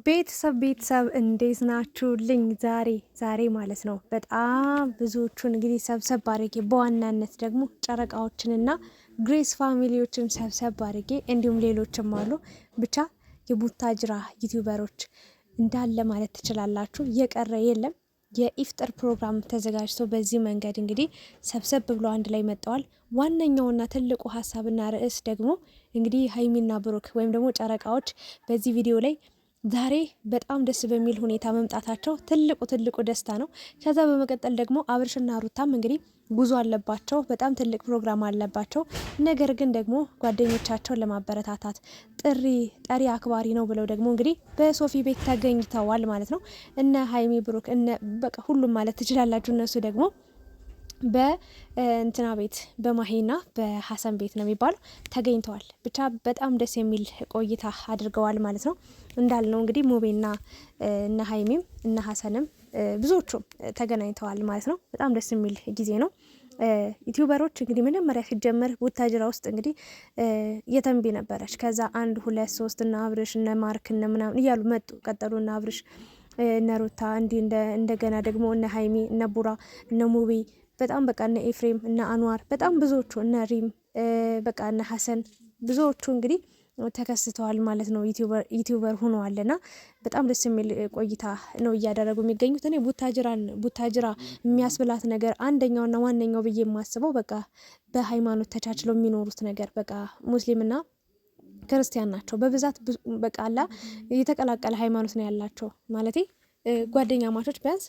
ቤተሰብ እንዴት ናችሁልኝ? ዛሬ ማለት ነው በጣም ብዙዎቹን እንግዲህ ሰብሰብ አድርጌ በዋናነት ደግሞ ጨረቃዎችንና ግሬስ ፋሚሊዎችን ሰብሰብ አድርጌ እንዲሁም ሌሎችም አሉ ብቻ የቡታጅራ ዩቲዩበሮች እንዳለ ማለት ትችላላችሁ። እየቀረ የለም። የኢፍጥር ፕሮግራም ተዘጋጅቶ በዚህ መንገድ እንግዲህ ሰብሰብ ብሎ አንድ ላይ መጥተዋል። ዋነኛውና ትልቁ ሀሳብና ርዕስ ደግሞ እንግዲህ ሀይሚና ብሩክ ወይም ደግሞ ጨረቃዎች በዚህ ቪዲዮ ላይ ዛሬ በጣም ደስ በሚል ሁኔታ መምጣታቸው ትልቁ ደስታ ነው። ከዛ በመቀጠል ደግሞ አብርሽና ሩታም እንግዲህ ጉዞ አለባቸው፣ በጣም ትልቅ ፕሮግራም አለባቸው። ነገር ግን ደግሞ ጓደኞቻቸውን ለማበረታታት ጠሪ አክባሪ ነው ብለው ደግሞ እንግዲህ በሶፊ ቤት ተገኝተዋል ማለት ነው። እነ ሀይሚ ብሩክ በቃ ሁሉም ማለት ትችላላችሁ። እነሱ ደግሞ በእንትና ቤት በማሂና በሀሰን ቤት ነው የሚባለው ተገኝተዋል። ብቻ በጣም ደስ የሚል ቆይታ አድርገዋል ማለት ነው። እንዳልነው እንግዲህ ሙቤና እነ ሀይሚም እነ ሀሰንም ብዙዎቹም ተገናኝተዋል ማለት ነው። በጣም ደስ የሚል ጊዜ ነው። ዩቲዩበሮች እንግዲህ መጀመሪያ ሲጀመር ቡታጅራ ውስጥ እንግዲህ የተንቢ ነበረች። ከዛ 1 2 3 እነ አብርሽ እነ ማርክ እነ ምናምን እያሉ መጡ። ቀጠሉ እነ አብርሽ እነ ሩታ እንደገና ደግሞ እነ ሀይሚ እነ ቡራ እነ ሙቤ በጣም በቃ እነ ኤፍሬም እነ አንዋር በጣም ብዙዎቹ እነ ሪም በቃ እነ ሀሰን ብዙዎቹ እንግዲህ ተከስተዋል ማለት ነው። ዩቲዩበር ሆነዋልና በጣም ደስ የሚል ቆይታ ነው እያደረጉ የሚገኙት። እኔ ቡታጅራ የሚያስብላት ነገር አንደኛውና ዋነኛው ብዬ የማስበው በቃ በሃይማኖት ተቻችለው የሚኖሩት ነገር በቃ ሙስሊምና ክርስቲያን ናቸው በብዛት በቃ አላ የተቀላቀለ ሃይማኖት ነው ያላቸው ማለቴ ጓደኛ ማቾች ቢያንስ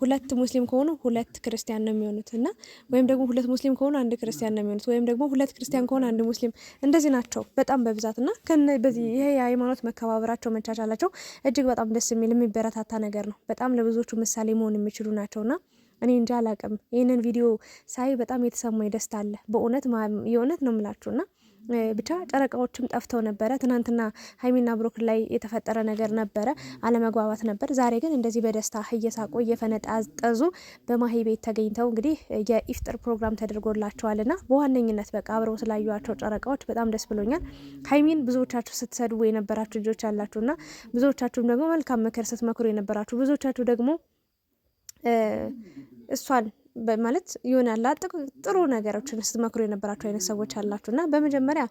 ሁለት ሙስሊም ከሆኑ ሁለት ክርስቲያን ነው የሚሆኑት እና ወይም ደግሞ ሁለት ሙስሊም ከሆኑ አንድ ክርስቲያን ነው የሚሆኑት ወይም ደግሞ ሁለት ክርስቲያን ከሆኑ አንድ ሙስሊም እንደዚህ ናቸው በጣም በብዛት እና በዚህ ይሄ የሃይማኖት መከባበራቸው መቻቻላቸው እጅግ በጣም ደስ የሚል የሚበረታታ ነገር ነው። በጣም ለብዙዎቹ ምሳሌ መሆን የሚችሉ ናቸውና እኔ እንጃ አላቅም። ይህንን ቪዲዮ ሳይ በጣም የተሰማኝ ደስታ አለ የእውነት ነው የምላችሁና ብቻ ጨረቃዎችም ጠፍተው ነበረ። ትናንትና ሀይሚና ብሩክ ላይ የተፈጠረ ነገር ነበረ፣ አለመግባባት ነበር። ዛሬ ግን እንደዚህ በደስታ እየሳቁ እየፈነጣጠዙ በማሂ ቤት ተገኝተው እንግዲህ የኢፍጥር ፕሮግራም ተደርጎላቸዋልና በዋነኝነት በቃ አብረው ስላዩዋቸው ጨረቃዎች በጣም ደስ ብሎኛል። ሀይሚን ብዙዎቻችሁ ስትሰድቡ የነበራችሁ ልጆች አላችሁና ብዙዎቻችሁም ደግሞ መልካም ምክር ስትመክሩ የነበራችሁ ብዙዎቻችሁ ደግሞ እሷን ማለት ይሆናል ጥሩ ነገሮችን ስትመክሩ የነበራችሁ አይነት ሰዎች አላችሁ እና በመጀመሪያ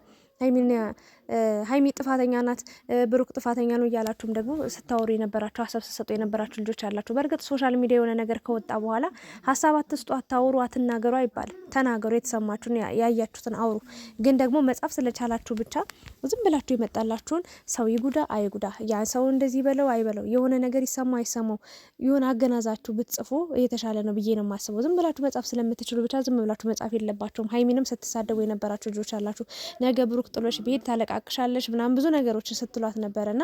ሀይሚ ጥፋተኛ ናት፣ ብሩክ ጥፋተኛ ነው እያላችሁም ደግሞ ስታወሩ የነበራችሁ ሀሳብ ስትሰጡ የነበራችሁ ልጆች አላችሁ። በእርግጥ ሶሻል ሚዲያ የሆነ ነገር ከወጣ በኋላ ሀሳብ አትስጡ፣ አታውሩ፣ አትናገሩ አይባልም። ተናገሩ፣ የተሰማችሁን ያያችሁትን አውሩ። ግን ደግሞ መጻፍ ስለቻላችሁ ብቻ ዝም ብላችሁ የመጣላችሁን ሰው ይጉዳ አይጉዳ፣ ያ ሰው እንደዚህ በለው አይበለው፣ የሆነ ነገር ይሰማ አይሰማው የሆነ አገናዛችሁ ብትጽፉ የተሻለ ነው ብዬ ነው የማስበው። ዝም ብላችሁ መጻፍ ስለምትችሉ ብቻ ዝም ብላችሁ መጻፍ የለባችሁም። ሀይሚንም ስትሳደቡ የነበራችሁ ልጆች አላችሁ። ነገ ብሩክ ጥሎሽ ብሄድ ታለቃቅሻለሽ ምናምን ብዙ ነገሮች ስትሏት ነበረና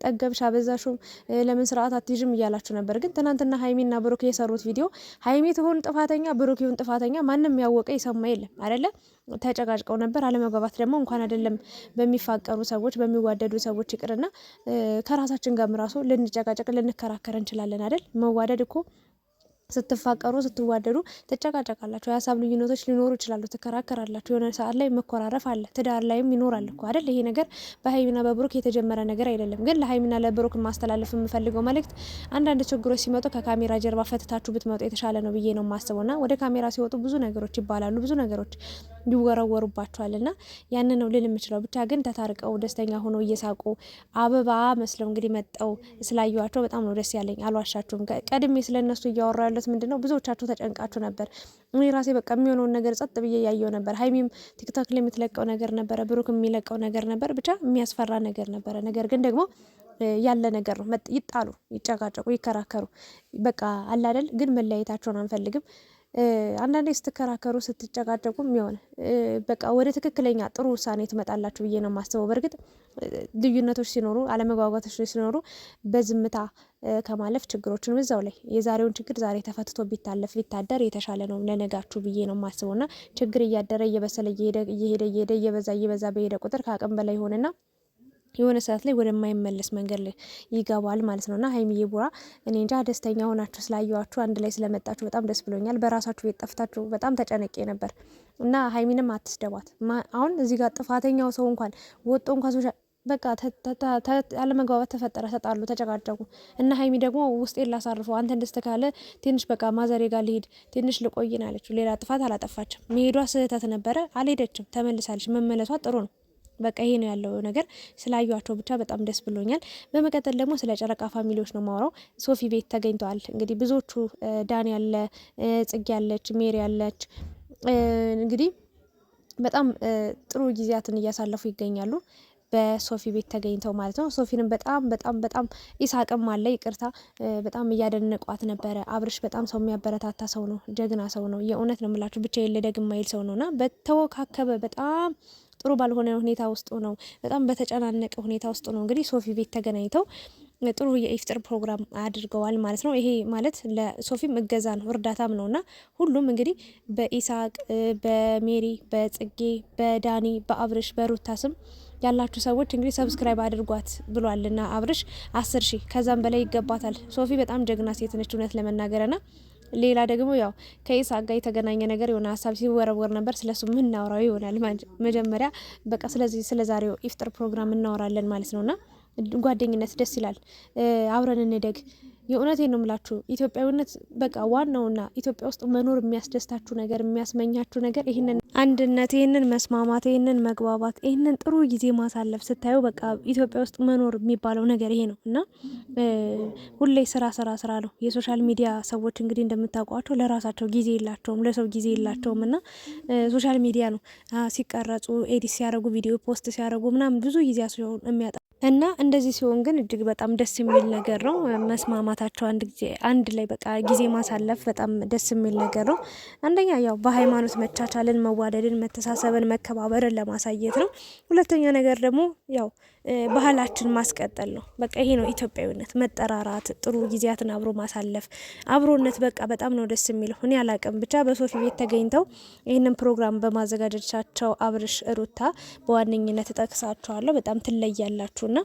ጠገብሽ አበዛሹም ለምን ስርዓት አትይዥም እያላችሁ ነበር። ግን ትናንትና ሀይሚና ብሩክ የሰሩት ቪዲዮ ሀይሚ ትሆን ጥፋተኛ ብሩክ ይሁን ጥፋተኛ ማንም ያወቀ የሰማ የለም አይደለ? ተጨቃጭቀው ነበር። አለመግባባት ደግሞ እንኳን አይደለም በሚፋቀሩ ሰዎች በሚዋደዱ ሰዎች ይቅርና ከራሳችን ጋርም ራሱ ልንጨቃጨቅ ልንከራከር እንችላለን አይደል? መዋደድ እኮ ስትፋቀሩ ስትዋደዱ ትጨቃጨቃላችሁ። የሀሳብ ልዩነቶች ሊኖሩ ይችላሉ፣ ትከራከራላችሁ። የሆነ ሰዓት ላይ መኮራረፍ አለ፣ ትዳር ላይም ይኖራል እኮ አይደል? ይሄ ነገር በሀይሚና በብሩክ የተጀመረ ነገር አይደለም። ግን ለሀይሚና ለብሩክ ማስተላለፍ የምፈልገው መልእክት አንዳንድ ችግሮች ሲመጡ ከካሜራ ጀርባ ፈትታችሁ ብትመጡ የተሻለ ነው ብዬ ነው የማስበው። ና ወደ ካሜራ ሲወጡ ብዙ ነገሮች ይባላሉ፣ ብዙ ነገሮች ይወረወሩባቸዋል እና ያንን ነው ልል የምችለው። ብቻ ግን ተታርቀው ደስተኛ ሆኖ እየሳቁ አበባ መስለው እንግዲህ መጠው ስላየዋቸው በጣም ነው ደስ ያለኝ። አልዋሻችሁም። ቀድሜ ስለነሱ እያወራ ያለት ምንድን ነው ብዙዎቻችሁ ተጨንቃችሁ ነበር። እኔ ራሴ በቃ የሚሆነውን ነገር ጸጥ ብዬ ያየው ነበር። ሀይሚም ቲክቶክ ላይ የምትለቀው ነገር ነበረ፣ ብሩክ የሚለቀው ነገር ነበር። ብቻ የሚያስፈራ ነገር ነበረ። ነገር ግን ደግሞ ያለ ነገር ነው። ይጣሉ፣ ይጨቃጨቁ፣ ይከራከሩ በቃ አላደል። ግን መለያየታቸውን አንፈልግም። አንዳንዴ ስትከራከሩ ስትጨቃጨቁም የሆነ በቃ ወደ ትክክለኛ ጥሩ ውሳኔ ትመጣላችሁ ብዬ ነው የማስበው። በእርግጥ ልዩነቶች ሲኖሩ አለመግባባቶች ሲኖሩ በዝምታ ከማለፍ ችግሮችን እዛው ላይ የዛሬውን ችግር ዛሬ ተፈትቶ ቢታለፍ ቢታደር የተሻለ ነው ለነጋችሁ ብዬ ነው የማስበው። ና ችግር እያደረ እየበሰለ እየሄደ እየበዛ በሄደ ቁጥር ከአቅም በላይ ሆነና የሆነ ሰዓት ላይ ወደማይመለስ መንገድ ላይ ይገባል ማለት ነውና ሀይሚዬ ቡራ እኔ እንጃ ደስተኛ ሆናችሁ ስላየዋችሁ አንድ ላይ ስለመጣችሁ በጣም ደስ ብሎኛል። በራሳችሁ ቤት ጠፍታችሁ በጣም ተጨነቄ ነበር እና ሀይሚንም አትስደቧት። አሁን እዚህ ጋር ጥፋተኛው ሰው እንኳን ወጦ እንኳን በቃ አለመግባባት ተፈጠረ፣ ተጣሉ፣ ተጨቃጨቁ እና ሀይሚ ደግሞ ውስጤን ላሳርፈው አንተ ደስ ካለ ትንሽ በቃ ማዘሬ ጋር ልሄድ ትንሽ ልቆይን አለችው። ሌላ ጥፋት አላጠፋችም። መሄዷ ስህተት ነበረ፣ አልሄደችም፣ ተመልሳለች። መመለሷ ጥሩ ነው። በቃ ይሄ ነው ያለው ነገር። ስላዩቸው ብቻ በጣም ደስ ብሎኛል። በመቀጠል ደግሞ ስለ ጨረቃ ፋሚሊዎች ነው ማውራው። ሶፊ ቤት ተገኝተዋል። እንግዲህ ብዙዎቹ ዳኒ ያለ፣ ጽጌ ያለች፣ ሜሪ ያለች እንግዲህ በጣም ጥሩ ጊዜያትን እያሳለፉ ይገኛሉ። በሶፊ ቤት ተገኝተው ማለት ነው። ሶፊንም በጣም ኢሳቅም አለ ይቅርታ በጣም እያደነቋት ነበረ። አብርሽ በጣም ሰው የሚያበረታታ ሰው ነው፣ ጀግና ሰው ነው። የእውነት ነው የምላችሁ ብቻ የለደግ ማይል ሰው ነውና በተወካከበ በጣም ጥሩ ባልሆነ ሁኔታ ውስጥ ነው፣ በጣም በተጨናነቀ ሁኔታ ውስጥ ነው እንግዲህ ሶፊ ቤት ተገናኝተው ጥሩ የኢፍጥር ፕሮግራም አድርገዋል ማለት ነው። ይሄ ማለት ለሶፊም እገዛ ነው እርዳታም ነውና ሁሉም እንግዲህ በኢሳቅ በሜሪ በጽጌ በዳኒ በአብርሽ በሩታ ስም ያላችሁ ሰዎች እንግዲህ ሰብስክራይብ አድርጓት ብሏልና አብርሽ 10 ሺህ ከዛም በላይ ይገባታል። ሶፊ በጣም ጀግና ሴት ነች እውነት ለመናገርና ሌላ ደግሞ ያው ከኢሳቅ ጋር የተገናኘ ነገር የሆነ ሀሳብ ሲወረወር ነበር። ስለሱ ምን እናወራው ይሆናል መጀመሪያ በቃ ስለዚህ ስለዛሬው ኢፍጥር ፕሮግራም እናወራለን ማለት ነውና ጓደኝነት ደስ ይላል። አብረን እንደግ። የእውነቴን ነው የምላችሁ ኢትዮጵያዊነት በቃ ዋናውና ኢትዮጵያ ውስጥ መኖር የሚያስደስታችሁ ነገር የሚያስመኛችሁ ነገር ይህንን አንድነት፣ ይህንን መስማማት፣ ይህንን መግባባት፣ ይህንን ጥሩ ጊዜ ማሳለፍ ስታዩ በቃ ኢትዮጵያ ውስጥ መኖር የሚባለው ነገር ይሄ ነው እና ሁሌ ስራ ነው። የሶሻል ሚዲያ ሰዎች እንግዲህ እንደምታውቋቸው ለራሳቸው ጊዜ የላቸውም፣ ለሰው ጊዜ የላቸውም እና ሶሻል ሚዲያ ነው ሲቀረጹ ኤዲት ሲያደርጉ ቪዲዮ ፖስት ሲያደርጉ ምናምን ብዙ ጊዜ ሲሆን የሚያጣ እና እንደዚህ ሲሆን ግን እጅግ በጣም ደስ የሚል ነገር ነው። መስማማታቸው አንድ ላይ በቃ ጊዜ ማሳለፍ በጣም ደስ የሚል ነገር ነው። አንደኛ ያው በሃይማኖት መቻቻልን፣ መዋደድን፣ መተሳሰብን፣ መከባበርን ለማሳየት ነው። ሁለተኛ ነገር ደግሞ ያው ባህላችን ማስቀጠል ነው። በቃ ይሄ ነው ኢትዮጵያዊነት፣ መጠራራት፣ ጥሩ ጊዜያትን አብሮ ማሳለፍ፣ አብሮነት በቃ በጣም ነው ደስ የሚለው። እኔ አላቅም ብቻ በሶፊ ቤት ተገኝተው ይህንን ፕሮግራም በማዘጋጀታቸው አብርሽ፣ ሩታ በዋነኝነት እጠቅሳቸዋለሁ። በጣም ትለያላችሁና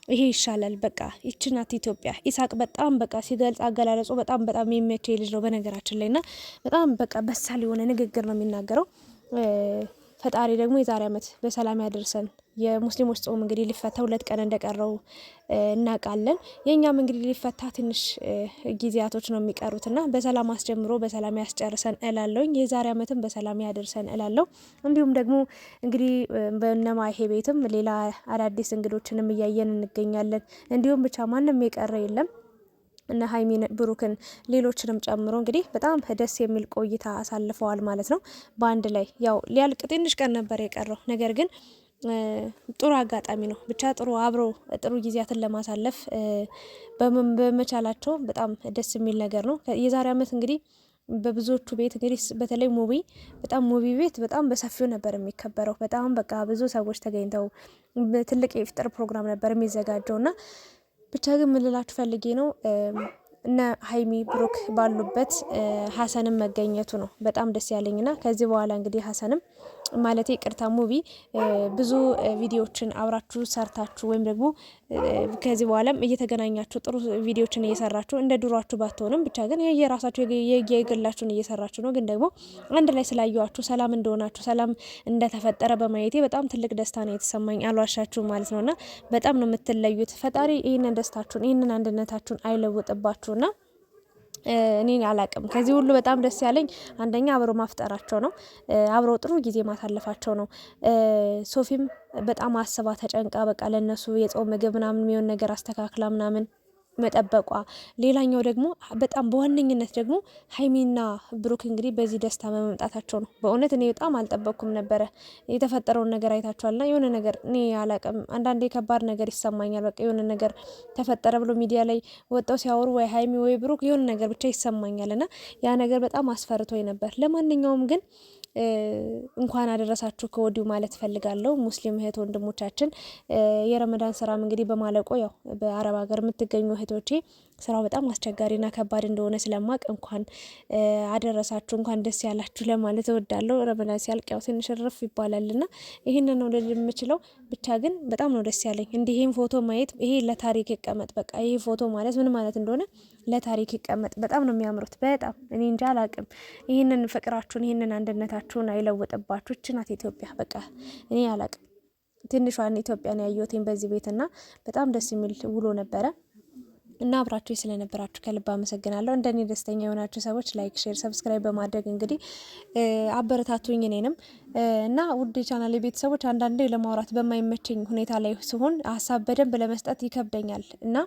ይሄ ይሻላል። በቃ ይችናት ኢትዮጵያ። ኢሳቅ በጣም በቃ ሲገልጽ አገላለጹ በጣም የሚመቸው ልጅ ነው በነገራችን ላይና በጣም በቃ በሳል የሆነ ንግግር ነው የሚናገረው። ፈጣሪ ደግሞ የዛሬ ዓመት በሰላም ያደርሰን። የሙስሊሞች ጾም እንግዲህ ሊፈታ 2 ቀን እንደቀረው እናውቃለን። የኛም እንግዲህ ሊፈታ ትንሽ ጊዜያቶች ነው የሚቀሩትና በሰላም አስጀምሮ በሰላም ያስጨርሰን እላለሁኝ። የዛሬ ዓመትም በሰላም ያደርሰን እላለሁ። እንዲሁም ደግሞ እንግዲህ በነማይሄ ቤትም ሌላ አዳዲስ እንግዶችንም እያየን እንገኛለን። እንዲሁም ብቻ ማንም የቀረ የለም እና ሀይሚን ብሩክን ሌሎችንም ጨምሮ እንግዲህ በጣም ደስ የሚል ቆይታ አሳልፈዋል ማለት ነው። በአንድ ላይ ያው ሊያልቅ ትንሽ ቀን ነበር የቀረው ነገር ግን ጥሩ አጋጣሚ ነው። ብቻ ጥሩ ጊዜያትን ለማሳለፍ በመቻላቸው በጣም ደስ የሚል ነገር ነው። የዛሬ ዓመት እንግዲህ በብዙዎቹ ቤት እንግዲህ በተለይ ሙቪ ቤት በጣም በሰፊው ነበር የሚከበረው። በጣም በቃ ብዙ ሰዎች ተገኝተው ትልቅ የኢፍጥር ፕሮግራም ነበር የሚዘጋጀውና ብቻ ግን ምን ልላችሁ ፈልጌ ነው እነ ሀይሚ ብሩክ ባሉበት ሀሰንም መገኘቱ ነው በጣም ደስ ያለኝና ከዚህ በኋላ እንግዲህ ሀሰንም ማለት ይቅርታ ሙቪ ብዙ ቪዲዮዎችን አብራችሁ ሰርታችሁ ወይም ደግሞ ከዚህ በኋላም እየተገናኛችሁ ጥሩ ቪዲዮዎችን እየሰራችሁ እንደ ድሯችሁ ባትሆንም ብቻ ግን የራሳችሁ የግላችሁን እየሰራችሁ ነው። ግን ደግሞ አንድ ላይ ስላየዋችሁ ሰላም እንደሆናችሁ ሰላም እንደተፈጠረ በማየቴ በጣም ትልቅ ደስታ ነው የተሰማኝ። አልዋሻችሁ ማለት ነውና በጣም ነው የምትለዩት። ፈጣሪ ይህንን ደስታችሁን ይህንን አንድነታችሁን አይለውጥባችሁና እኔ አላቅም። ከዚህ ሁሉ በጣም ደስ ያለኝ አንደኛ አብሮ ማፍጠራቸው ነው። አብሮ ጥሩ ጊዜ ማሳለፋቸው ነው። ሶፊም በጣም አስባ ተጨንቃ በቃ ለነሱ የጾም ምግብ ምናምን የሚሆን ነገር አስተካክላ ምናምን መጠበቋ። ሌላኛው ደግሞ በጣም በዋነኝነት ደግሞ ሀይሚና ብሩክ እንግዲህ በዚህ ደስታ በመምጣታቸው ነው። በእውነት እኔ በጣም አልጠበቅኩም ነበረ። የተፈጠረውን ነገር አይታችኋልና የሆነ ነገር እኔ አላቅም አንዳንዴ ከባድ ነገር ይሰማኛል። በቃ የሆነ ነገር ተፈጠረ ብሎ ሚዲያ ላይ ወጣው ሲያወሩ ወይ ሀይሚ ወይ ብሩክ የሆነ ነገር ብቻ ይሰማኛልና ያ ነገር በጣም አስፈርቶኝ ነበር። ለማንኛውም ግን እንኳን አደረሳችሁ ከወዲሁ ማለት ፈልጋለሁ። ሙስሊም እህት ወንድሞቻችን የረመዳን ስራም እንግዲህ በማለቆ ያው በአረብ ሀገር የምትገኙ እህቶቼ ስራው በጣም አስቸጋሪና ከባድ እንደሆነ ስለማቅ እንኳን አደረሳችሁ እንኳን ደስ ያላችሁ ለማለት እወዳለሁ። ረመዳን ሲያልቅ ያው ትንሽ እርፍ ይባላልና ይሄንን ነው ልል የምችለው። ብቻ ግን በጣም ነው ደስ ያለኝ እንዲህ ይሄን ፎቶ ማየት። ይሄ ለታሪክ ይቀመጥ። በቃ ይሄ ፎቶ ማለት ምን ማለት እንደሆነ ለታሪክ ይቀመጥ። በጣም ነው የሚያምሩት። በጣም እኔ እንጃ አላቅም። ይህንን ፍቅራችሁን ይህንን አንድነታችሁን አይለውጥባችሁ። እቺ ናት ኢትዮጵያ። በቃ እኔ አላቅም። ትንሿን ኢትዮጵያን ያየሁትኝ በዚህ ቤትና በጣም ደስ የሚል ውሎ ነበረ። እና አብራችሁ ስለነበራችሁ ከልብ አመሰግናለሁ። እንደኔ ደስተኛ የሆናችሁ ሰዎች ላይክ፣ ሼር፣ ሰብስክራይብ በማድረግ እንግዲህ አበረታቱኝ እኔንም እና ውድ ቻናል ቤተሰቦች አንዳንዴ ለማውራት በማይመቸኝ ሁኔታ ላይ ሲሆን ሀሳብ በደንብ ለመስጠት ይከብደኛል እና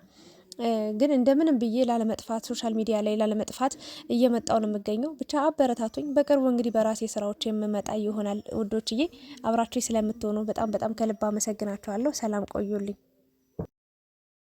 ግን እንደምንም ብዬ ላለመጥፋት ሶሻል ሚዲያ ላይ ላለመጥፋት እየመጣው ነው የምገኘው። ብቻ አበረታቱኝ። በቅርቡ እንግዲህ በራሴ ስራዎች የምመጣ ይሆናል ውዶችዬ። አብራችሁ ስለምትሆኑ በጣም በጣም ከልብ አመሰግናችኋለሁ። ሰላም ቆዩልኝ።